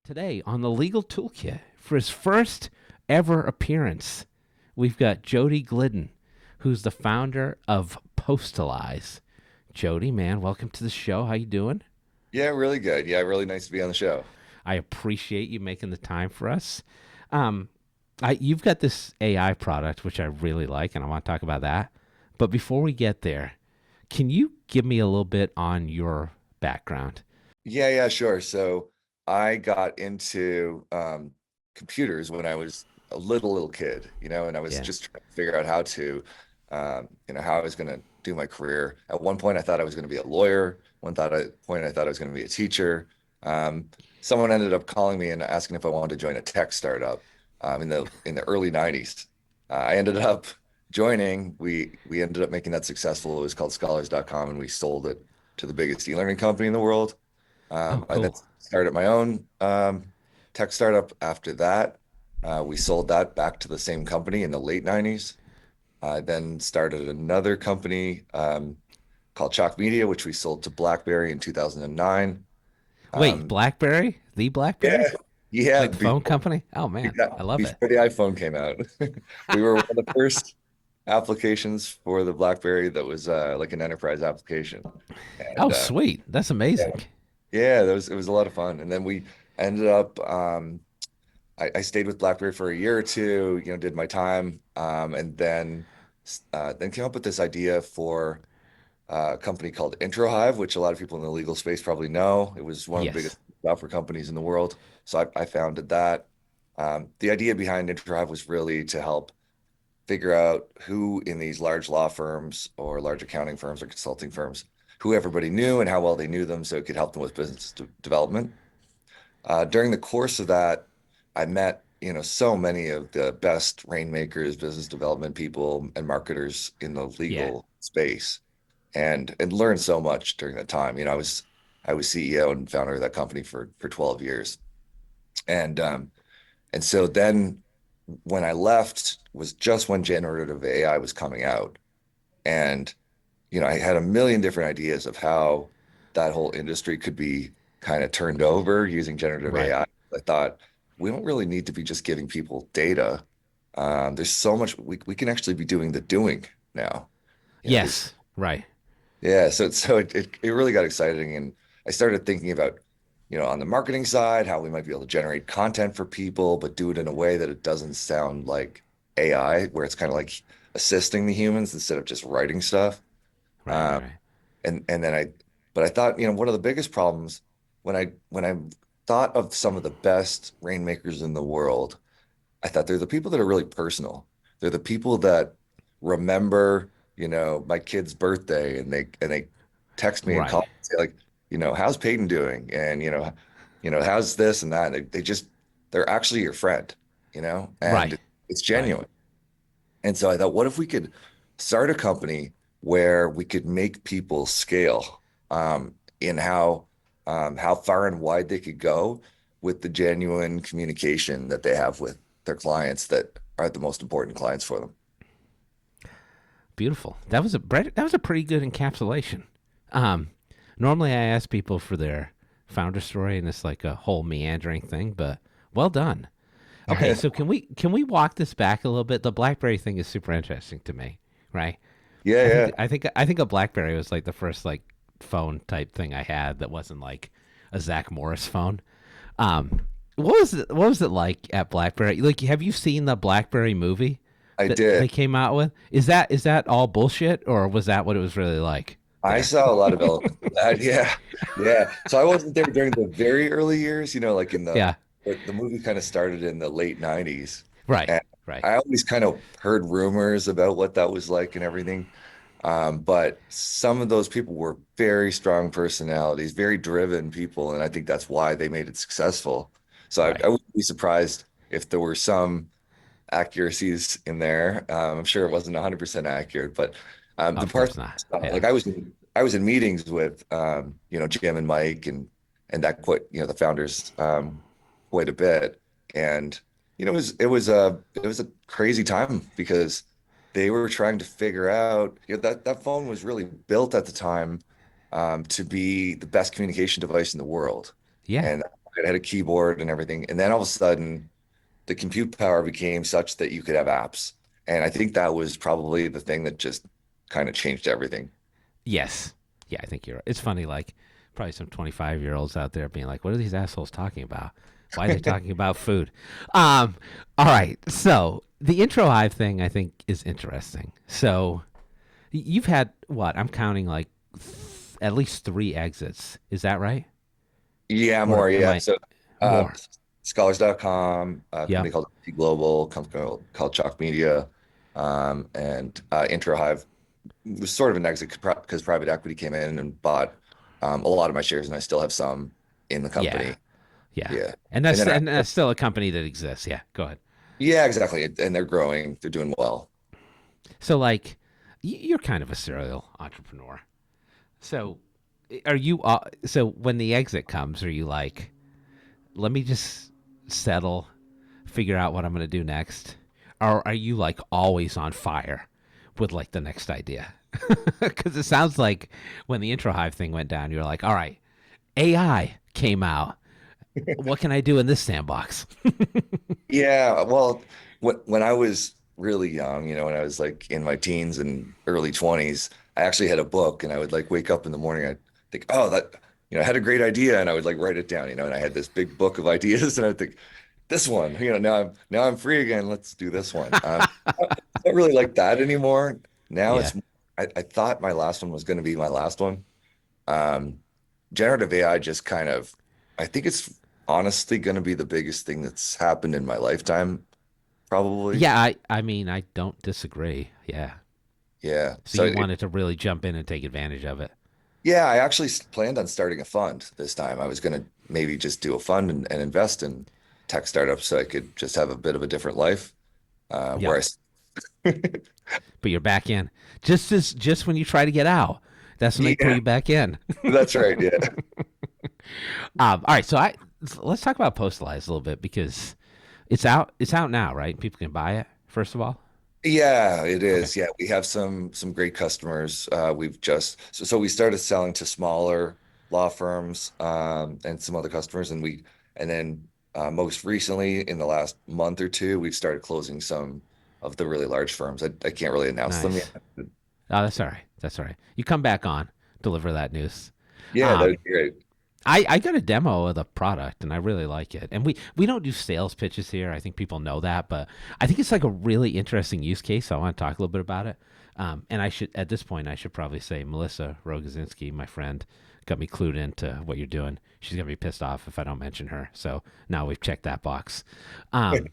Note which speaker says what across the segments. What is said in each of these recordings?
Speaker 1: Today on the Legal Toolkit, for his first ever appearance, we've got Jody Glidden, who's the founder of Postilize. Jody, man, welcome to the show. How you doing?
Speaker 2: Yeah, really good. Yeah, really nice to be on the show.
Speaker 1: I appreciate you making the time for us. Um, you've got this AI product, which I really like, and I want to talk about that. But before we get there, can you give me a little bit on your background?
Speaker 2: Yeah, sure. So I got into computers when I was a little kid, and I was
Speaker 1: Yeah.
Speaker 2: just trying to figure out how to, how I was going to do my career. At one point, I thought I was going to be a lawyer. Point, I thought I was going to be a teacher. Um, Someone ended up calling me and asking if I wanted to join a tech startup in the early '90s. I ended up joining. We ended up making that successful. It was called scholars.com, and we sold it to the biggest e-learning company in the world.
Speaker 1: Oh,
Speaker 2: I then
Speaker 1: cool.
Speaker 2: started my own tech startup after that. We sold that back to the same company in the late '90s. I then started another company called Chalk Media, which we sold to BlackBerry in 2009.
Speaker 1: Wait,
Speaker 2: Um,
Speaker 1: BlackBerry? The
Speaker 2: yeah,
Speaker 1: BlackBerry?
Speaker 2: yeah,
Speaker 1: Like the phone company? Oh man, I love it.
Speaker 2: before the iPhone came out. We were one of the first applications for the BlackBerry that was like an enterprise application.
Speaker 1: Oh,
Speaker 2: And
Speaker 1: sweet. That's
Speaker 2: yeah,
Speaker 1: amazing.
Speaker 2: yeah, it was a lot of fun. And then we ended up I stayed with BlackBerry for a year or two, did my time, and then came up with this idea for a company called Introhive, which a lot of people in the legal space probably know. It was one of the
Speaker 1: Yes.
Speaker 2: biggest software companies in the world. So I founded that. The idea behind Introhive was really to help figure out who in these large law firms or large accounting firms or consulting firms, who everybody knew and how well they knew them so it could help them with business development. During the course of that, I met, so many of the best rainmakers, business development people, and marketers in the
Speaker 1: Yeah.
Speaker 2: legal space, and learned so much during that time. I was CEO and founder of that company for 12 years, and so then when I left was just when generative AI was coming out, and I had a million different ideas of how that whole industry could be kind of turned over using generative
Speaker 1: Right.
Speaker 2: AI. I thought we don't really need to be just giving people data. There's so much we can actually be doing the doing now. There's
Speaker 1: Yes. Right.
Speaker 2: yeah, so it really got exciting, and I started thinking about, on the marketing side, how we might be able to generate content for people, but do it in a way that it doesn't sound like AI, where it's kind of like assisting the humans instead of just writing stuff.
Speaker 1: Right. Right.
Speaker 2: Um,
Speaker 1: Right.
Speaker 2: and then but I thought, one of the biggest problems when I thought of some of the best rainmakers in the world, I thought they're the people that are really personal. They're the people that remember, my kid's birthday, and they text me and call
Speaker 1: Right.
Speaker 2: and say like, how's Peyton doing? And how's this and that. And they're actually your friend,
Speaker 1: Right.
Speaker 2: and it's
Speaker 1: Right.
Speaker 2: genuine. And so I thought, what if we could start a company where we could make people scale in how far and wide they could go with the genuine communication that they have with their clients that are the most important clients for them.
Speaker 1: Beautiful. That was a pretty good encapsulation. Um, Normally I ask people for their founder story, and it's like a whole meandering thing, but well done. Okay, so can we walk this back a little bit? The BlackBerry thing is super interesting to me, right?
Speaker 2: Yeah,
Speaker 1: I think
Speaker 2: yeah.
Speaker 1: I think I think a BlackBerry was like the first like phone type thing I had that wasn't like a Zach Morris phone. Um, what was it like at BlackBerry? Like, have you seen the BlackBerry movie
Speaker 2: I
Speaker 1: that they
Speaker 2: did.
Speaker 1: came out with? Is that all bullshit, or was that what it was really like
Speaker 2: I
Speaker 1: there?
Speaker 2: saw a lot of elements of that. Yeah, yeah. So I wasn't there during the very early years, like in
Speaker 1: Yeah.
Speaker 2: the movie kind of started in the late '90s.
Speaker 1: Right.
Speaker 2: And
Speaker 1: Right.
Speaker 2: I always kind of heard rumors about what that was like and everything. But some of those people were very strong personalities, very driven people, and I think that's why they made it successful. So
Speaker 1: Right.
Speaker 2: I wouldn't be surprised if there were some accuracies in there. I'm sure it wasn't 100% accurate, but the
Speaker 1: Of
Speaker 2: parts
Speaker 1: course not.
Speaker 2: like
Speaker 1: Yeah.
Speaker 2: I was in meetings with Jim and Mike and that quite the founders quite a bit, and it was a crazy time because they were trying to figure out, that phone was really built at the time to be the best communication device in the world,
Speaker 1: Yeah.
Speaker 2: and It had a keyboard and everything. And then all of a sudden, the compute power became such that you could have apps. And I think that was probably the thing that just kind of changed everything.
Speaker 1: Yes. Yeah, I think you're right. It's funny, like probably some 25-year-olds out there being like, "What are these assholes talking about? Why are they talking about food?" Um, all right. So the intro hive thing, I think, is interesting. So you've had what? I'm counting like at least three exits. Is that right?
Speaker 2: Yeah,
Speaker 1: Or
Speaker 2: more.
Speaker 1: am
Speaker 2: Yeah.
Speaker 1: I
Speaker 2: So, uh,
Speaker 1: more?
Speaker 2: scholars.com, a
Speaker 1: Yep.
Speaker 2: company called Global, a company called Chalk Media, and Introhive was sort of an exit because private equity came in and bought a lot of my shares, and I still have some in the
Speaker 1: Yeah.
Speaker 2: company.
Speaker 1: Yeah.
Speaker 2: Yeah.
Speaker 1: And
Speaker 2: And
Speaker 1: that's
Speaker 2: then,
Speaker 1: and that's still a company that exists. Yeah. Go ahead.
Speaker 2: yeah, exactly. And they're growing, they're doing well.
Speaker 1: So like, you're kind of a serial entrepreneur. So are you? So when the exit comes, are you like, let me just settle, figure out what I'm going to do next? Or are you like always on fire with like the next idea? Because it sounds like when the intro hive thing went down, you're like, all right, AI came out. What can I do in this sandbox?
Speaker 2: Yeah, well, when I was really young, when I was like in my teens and early 20s, I actually had a book and I would like wake up in the morning, I'd think, oh, that, I had a great idea and I would like write it down, and I had this big book of ideas and I'd think, this one, now I'm free again, let's do this one. It's not really like that anymore. Now
Speaker 1: Yeah.
Speaker 2: it's I thought my last one was going to be my last one. Um, Generative AI just kind of, I think it's honestly going to be the biggest thing that's happened in my lifetime, probably.
Speaker 1: Yeah. I mean, I don't disagree. Yeah.
Speaker 2: Yeah.
Speaker 1: So you wanted to really jump in and take advantage of it.
Speaker 2: Yeah, I actually planned on starting a fund this time. I was going to maybe just do a fund and invest in tech startups so I could just have a bit of a different life.
Speaker 1: Yep.
Speaker 2: Where I,
Speaker 1: But you're back in. Just when you try to get out, that's when they pull
Speaker 2: yeah,
Speaker 1: you back in.
Speaker 2: that's right. Yeah.
Speaker 1: All right, let's talk about Postilize a little bit because it's out. It's out now, right? People can buy it. First of all,
Speaker 2: Yeah, it
Speaker 1: okay,
Speaker 2: is. Yeah, we have some great customers. We've just so we started selling to smaller law firms and some other customers, and then most recently in the last month or two, we've started closing some of the really large firms. I can't really announce them
Speaker 1: nice.
Speaker 2: yet.
Speaker 1: Oh, that's all right. That's all right. You come back on, deliver that news.
Speaker 2: Yeah,
Speaker 1: Um,
Speaker 2: that'd be great.
Speaker 1: I got a demo of the product and I really like it. And we don't do sales pitches here. I think people know that, but I think it's like a really interesting use case. So I want to talk a little bit about it. And I should at this point I should probably say Melissa Rogozinski, my friend, got me clued into what you're doing. She's gonna be pissed off if I don't mention her. So now we've checked that box. Um,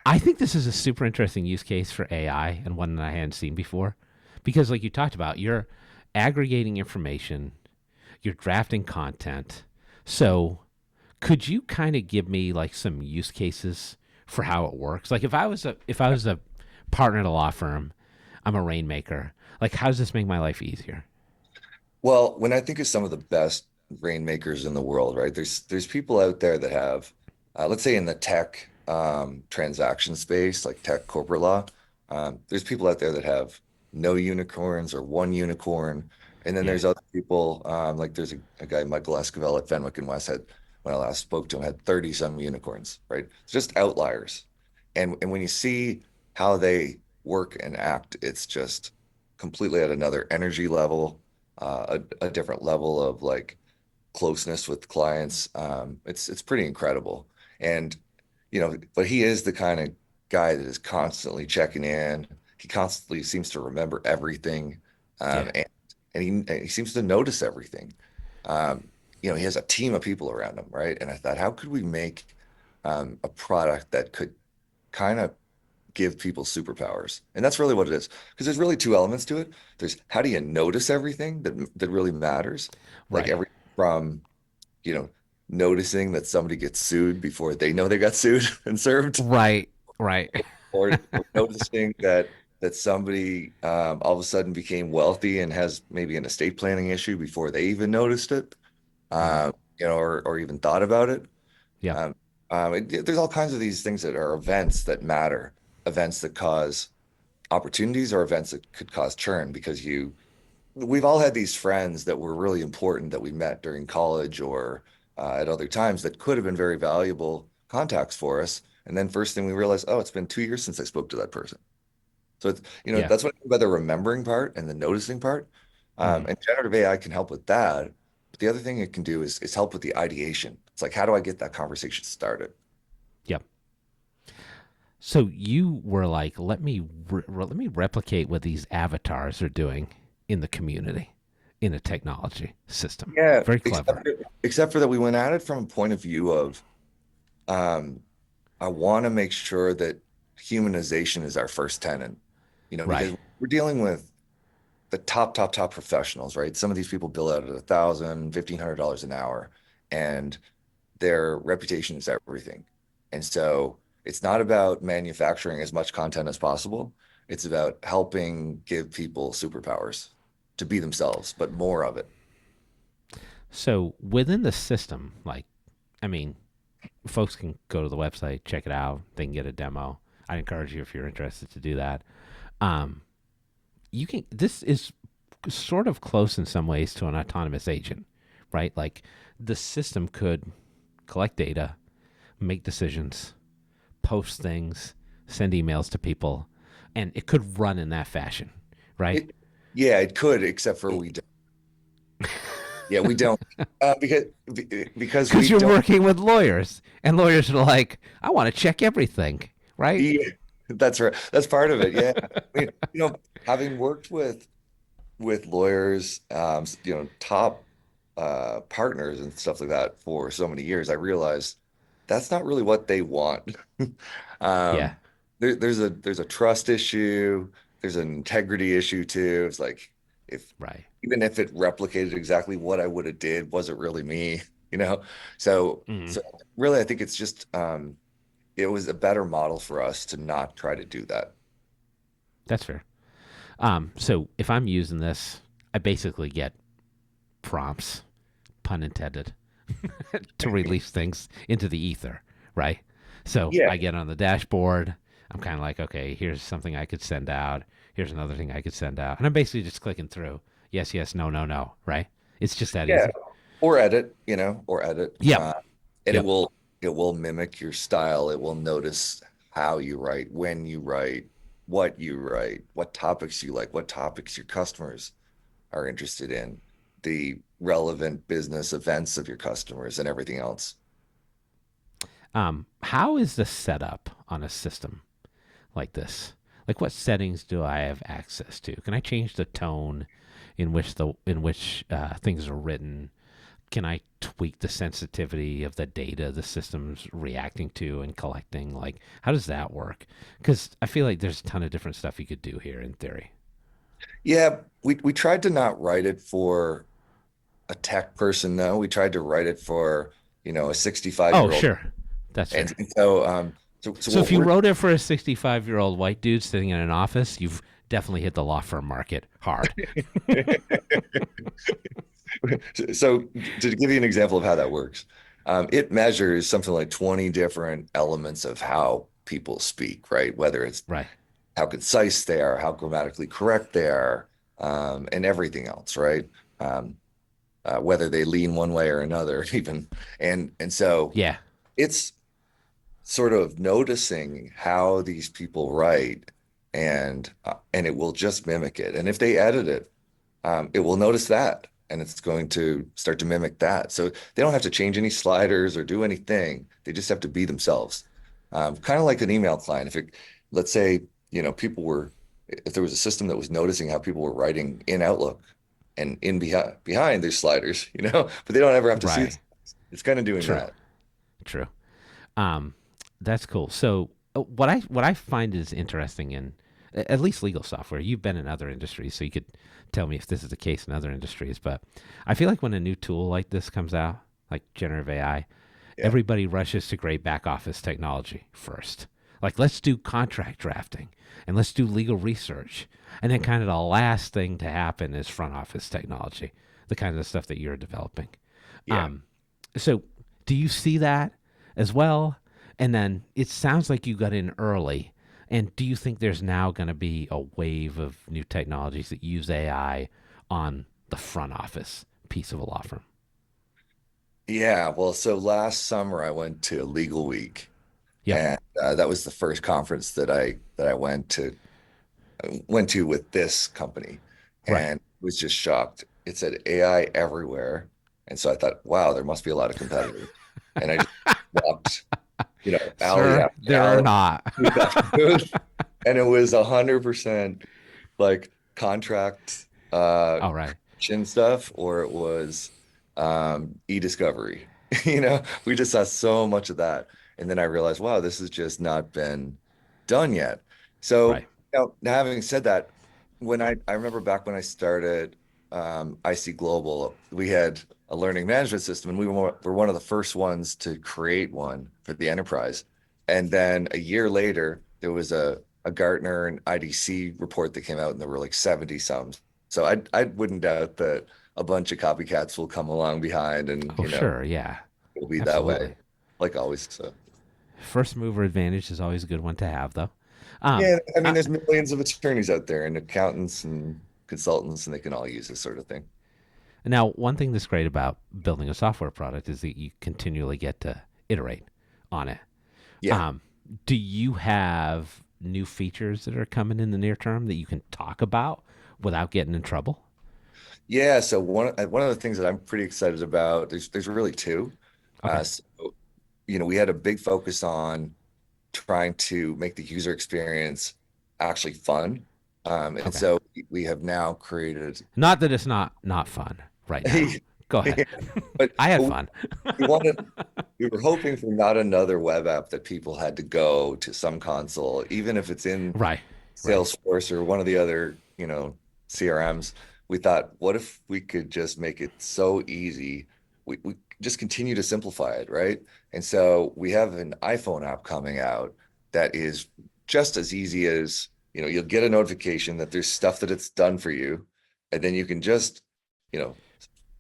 Speaker 1: I think this is a super interesting use case for AI and one that I hadn't seen before, because like you talked about, you're aggregating information, you're drafting content. So could you kind of give me like some use cases for how it works? Like if I was a partner at a law firm, I'm a rainmaker. Like how does this make my life easier?
Speaker 2: Well, when I think of some of the best rainmakers in the world, right? There's people out there that have, let's say in the tech transaction space, like tech corporate law, there's people out there that have no unicorns or one unicorn, and then
Speaker 1: Yeah.
Speaker 2: there's other people, like there's a guy Michael Esquivel at Fenwick and West had when I last spoke to him had 30 some unicorns, right? It's just outliers, and when you see how they work and act, it's just completely at another energy level, a different level of like closeness with clients. It's pretty incredible. And but he is the kind of guy that is constantly checking in. He constantly seems to remember everything,
Speaker 1: Yeah.
Speaker 2: and he seems to notice everything. He has a team of people around him, right? And I thought, how could we make a product that could kind of give people superpowers? And that's really what it is. Because there's really two elements to it. There's how do you notice everything that really matters? Like
Speaker 1: Right.
Speaker 2: from, you know, noticing that somebody gets sued before they know they got sued and served,
Speaker 1: Right. Right.
Speaker 2: or noticing that somebody all of a sudden became wealthy and has maybe an estate planning issue before they even noticed it,
Speaker 1: Mm.
Speaker 2: or even thought about it.
Speaker 1: Yep.
Speaker 2: Um, there's all kinds of these things that are events that matter, events that cause opportunities or events that could cause churn because we've all had these friends that were really important that we met during college or at other times that could have been very valuable contacts for us. And then first thing we realized, oh, it's been 2 years since I spoke to that person. So it's,
Speaker 1: Yeah.
Speaker 2: that's what I mean by the remembering part and the noticing part.
Speaker 1: Mm.
Speaker 2: And generative AI can help with that. But the other thing it can do is help with the ideation. It's like, how do I get that conversation started?
Speaker 1: Yep. So you were like, let me replicate what these avatars are doing in the community, in a technology system.
Speaker 2: Yeah,
Speaker 1: Very clever.
Speaker 2: except for that we went at it from a point of view of um, I want to make sure that humanization is our first tenant,
Speaker 1: Right.
Speaker 2: because we're dealing with the top professionals, right? Some of these people bill out at $1,000, $1,500 an hour, and their reputation is everything. And so it's not about manufacturing as much content as possible. It's about helping give people superpowers to be themselves, but more of it.
Speaker 1: So within the system, like, I mean, folks can go to the website, check it out. They can get a demo. I encourage you if you're interested to do that. Um, you can. This is sort of close in some ways to an autonomous agent, right? Like the system could collect data, make decisions, post things, send emails to people, and it could run in that fashion, right?
Speaker 2: It, yeah, it could, except for we don't. Yeah, we don't, because
Speaker 1: Because
Speaker 2: we
Speaker 1: you're
Speaker 2: don't.
Speaker 1: working with lawyers, and lawyers are like, I want to check everything, right?
Speaker 2: Yeah, that's right. That's part of it. Yeah, I mean, having worked with lawyers, top partners and stuff like that for so many years, I realized that's not really what they want.
Speaker 1: Yeah,
Speaker 2: Um, there's a trust issue, there's an integrity issue too. It's like if
Speaker 1: right.
Speaker 2: even if it replicated exactly what I would have did, was it really me? You know? So
Speaker 1: Mm,
Speaker 2: so really I think it's just it was a better model for us to not try to do that.
Speaker 1: that's fair. So if I'm using this, I basically get prompts, pun intended, to release things into the ether, right? So
Speaker 2: Yeah.
Speaker 1: I get on the dashboard. I'm kind of like, okay, here's something I could send out. Here's another thing I could send out. And I'm basically just clicking through. Yes, yes, no, no, no, right? It's just that
Speaker 2: Yeah.
Speaker 1: easy.
Speaker 2: Or edit.
Speaker 1: Yep.
Speaker 2: And it
Speaker 1: Yep.
Speaker 2: will mimic your style. It will notice how you write, when you write, what you write, what topics you like, what topics your customers are interested in, the relevant business events of your customers and everything else.
Speaker 1: How is the setup on a system like this? Like, what settings do I have access to? Can I change the tone in which things are written? Can I tweak the sensitivity of the data the system's reacting to and collecting? Like, how does that work? Because I feel like there's a ton of different stuff you could do here in theory.
Speaker 2: Yeah, we tried to not write it for a tech person though. We tried to write it for, a 65
Speaker 1: Oh,
Speaker 2: year old.
Speaker 1: sure. That's
Speaker 2: And,
Speaker 1: fair.
Speaker 2: and so
Speaker 1: So
Speaker 2: what
Speaker 1: if you
Speaker 2: we're
Speaker 1: wrote it for a 65-year-old white dude sitting in an office, you've definitely hit the law firm market hard.
Speaker 2: so to give you an example of how that works, it measures something like 20 different elements of how people speak, right? Whether it's
Speaker 1: Right.
Speaker 2: how concise they are, how grammatically correct they are, and everything else, right? Um, whether they lean one way or another, even. And so
Speaker 1: Yeah.
Speaker 2: it's sort of noticing how these people write, and it will just mimic it. And if they edit it, it will notice that, and it's going to start to mimic that. So they don't have to change any sliders or do anything. They just have to be themselves. Kind of like an email client. Let's say, if there was a system that was noticing how people were writing in Outlook and in behind there's sliders, but they don't ever have to see it.
Speaker 1: Right.
Speaker 2: It's kind of doing
Speaker 1: True.
Speaker 2: that.
Speaker 1: True. Um, that's cool. So what I find is interesting in at least legal software. You've been in other industries, so you could tell me if this is the case in other industries. But I feel like when a new tool like this comes out, like generative AI,
Speaker 2: Yeah.
Speaker 1: everybody rushes to great back office technology first. Like, let's do contract drafting and let's do legal research. And then, kind of the last thing to happen is front office technology, the kind of stuff that you're developing.
Speaker 2: Yeah.
Speaker 1: Um, so, do you see that as well? And then it sounds like you got in early. And do you think there's now going to be a wave of new technologies that use AI on the front office piece of a law firm?
Speaker 2: Yeah, well, so last summer I went to Legal Week,
Speaker 1: Yep.
Speaker 2: and that was the first conference that I went to with this company,
Speaker 1: Right.
Speaker 2: and was just shocked. It said AI everywhere, and so I thought, wow, there must be a lot of competitors. And I just walked, alley
Speaker 1: Sir,
Speaker 2: after
Speaker 1: there are
Speaker 2: alley,
Speaker 1: not.
Speaker 2: booth after booth, and it was 100% like contract
Speaker 1: All right.
Speaker 2: chin stuff, or it was e-discovery. We just saw so much of that. And then I realized, wow, this has just not been done yet.
Speaker 1: Right.
Speaker 2: So, now having said that, I remember back when I started IC Global, we had a learning management system, and were one of the first ones to create one for the enterprise. And then a year later, there was a Gartner and IDC report that came out, and there were like 70 some. So I wouldn't doubt that a bunch of copycats will come along behind, and
Speaker 1: Oh, sure. Yeah.
Speaker 2: it'll be that way,
Speaker 1: Absolutely.
Speaker 2: like always. So
Speaker 1: First mover advantage is always a good one to have, though. Um,
Speaker 2: yeah, I mean,
Speaker 1: I,
Speaker 2: there's millions of attorneys out there and accountants and consultants, and they can all use this sort of thing.
Speaker 1: Now, one thing that's great about building a software product is that you continually get to iterate on it.
Speaker 2: Yeah.
Speaker 1: Um, do you have new features that are coming in the near term that you can talk about without getting in trouble?
Speaker 2: Yeah, so one of the things that I'm pretty excited about, there's really two.
Speaker 1: Okay.
Speaker 2: So, we had a big focus on trying to make the user experience actually fun. And
Speaker 1: Okay.
Speaker 2: so we have now created
Speaker 1: Not that it's not fun right now. Go ahead.
Speaker 2: but,
Speaker 1: I had
Speaker 2: but
Speaker 1: fun.
Speaker 2: we wanted we were hoping for not another web app that people had to go to some console, even if it's in
Speaker 1: Right. Right.
Speaker 2: Salesforce or one of the other, CRMs. We thought, what if we could just make it so easy? We just continue to simplify it, right? And so we have an iPhone app coming out that is just as easy as, you'll get a notification that there's stuff that it's done for you, and then you can just, you know,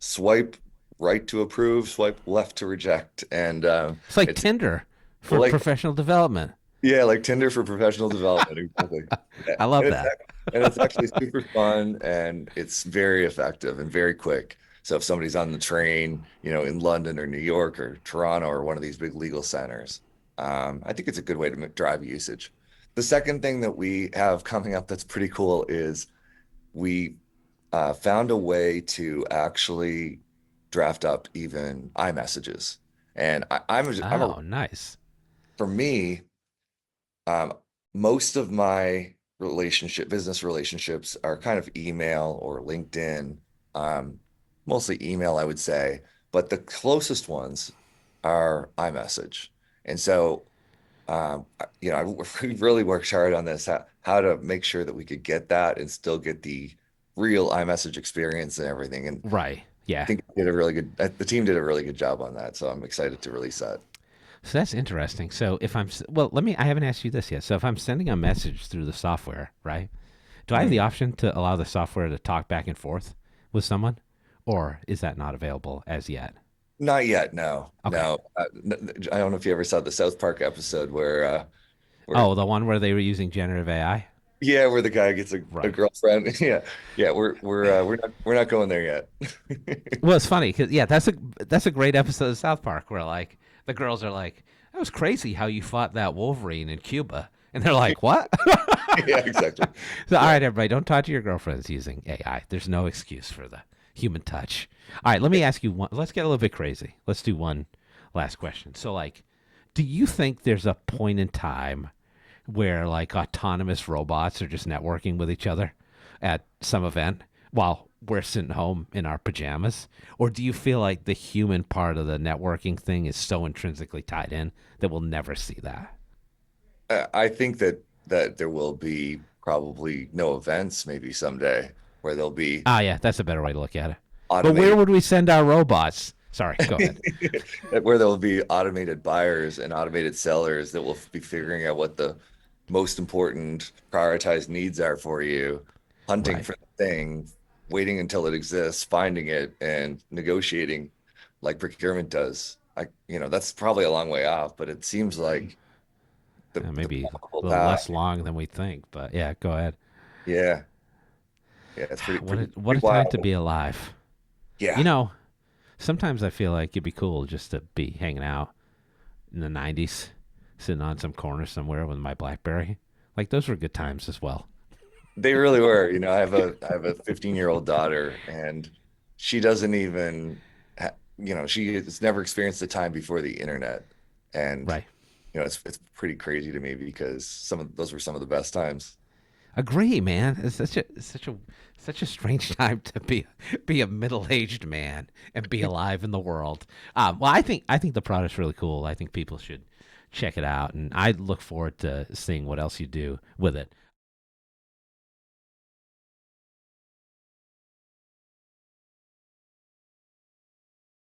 Speaker 2: swipe right to approve, swipe left to reject, and
Speaker 1: It's like
Speaker 2: it's
Speaker 1: Tinder for
Speaker 2: like
Speaker 1: professional development.
Speaker 2: yeah, like Tinder for professional development. Exactly. Yeah.
Speaker 1: I love that.
Speaker 2: And it's actually super fun, and it's very effective and very quick. So if somebody's on the train, in London or New York or Toronto or one of these big legal centers, I think it's a good way to drive usage. The second thing that we have coming up that's pretty cool is we found a way to actually draft up even iMessages. And
Speaker 1: Oh, nice.
Speaker 2: for me, um, most of my business relationships are kind of email or LinkedIn, um, mostly email, I would say, but the closest ones are iMessage. And so, we really worked hard on this, how to make sure that we could get that and still get the real iMessage experience and everything. And
Speaker 1: Right.
Speaker 2: I
Speaker 1: Yeah.
Speaker 2: think the team did a really good job on that. So I'm excited to release that.
Speaker 1: So that's interesting. So if well, I haven't asked you this yet. So if I'm sending a message through the software, right? Do I have the
Speaker 2: Mhm.
Speaker 1: option to allow the software to talk back and forth with someone? Or is that not available as yet?
Speaker 2: Not yet, no,
Speaker 1: Okay.
Speaker 2: no. I don't know if you ever saw the South Park episode where
Speaker 1: Oh, the one where they were using generative AI?
Speaker 2: yeah, where the guy gets a
Speaker 1: Right.
Speaker 2: girlfriend. Yeah, yeah. We're not going there yet.
Speaker 1: Well, it's funny because yeah, that's a great episode of South Park where like the girls are like, "That was crazy how you fought that Wolverine in Cuba," and they're like, "What?"
Speaker 2: Yeah, exactly.
Speaker 1: So, all
Speaker 2: Yeah.
Speaker 1: right, everybody, don't talk to your girlfriends using AI. There's no excuse for the human touch. All right, let me ask you one. Let's get a little bit crazy. Let's do one last question. So, like, do you think there's a point in time where like autonomous robots are just networking with each other at some event while we're sitting home in our pajamas? Or do you feel like the human part of the networking thing is so intrinsically tied in that we'll never see that?
Speaker 2: I think that there will be probably no events maybe someday where there'll be
Speaker 1: Ah, yeah, that's a better way to look at it. But where
Speaker 2: automated
Speaker 1: would we send our robots? Sorry, go ahead.
Speaker 2: where there'll be automated buyers and automated sellers that will be figuring out what the most important prioritized needs are for you, hunting
Speaker 1: Right.
Speaker 2: for the thing, waiting until it exists, finding it, and negotiating like procurement does. That's probably a long way off, but it seems like the
Speaker 1: Maybe
Speaker 2: probable
Speaker 1: a little
Speaker 2: path.
Speaker 1: less long than we think, but yeah, go ahead.
Speaker 2: Yeah, yeah, it's pretty
Speaker 1: What
Speaker 2: pretty
Speaker 1: a, what
Speaker 2: pretty
Speaker 1: a time
Speaker 2: wild.
Speaker 1: to be alive. You
Speaker 2: Yeah,
Speaker 1: know, sometimes I feel like it'd be cool just to be hanging out in the 90s, sitting on some corner somewhere with my BlackBerry. Like those were good times as well.
Speaker 2: They really were. I have a 15-year-old daughter, and she doesn't even, she has never experienced the time before the internet, and
Speaker 1: Right.
Speaker 2: it's pretty crazy to me because some of those were some of the best times.
Speaker 1: Agree, man. It's such a strange time to be a middle-aged man and be alive in the world. Well, I think the product's really cool. I think people should check it out, and I look forward to seeing what else you do with it.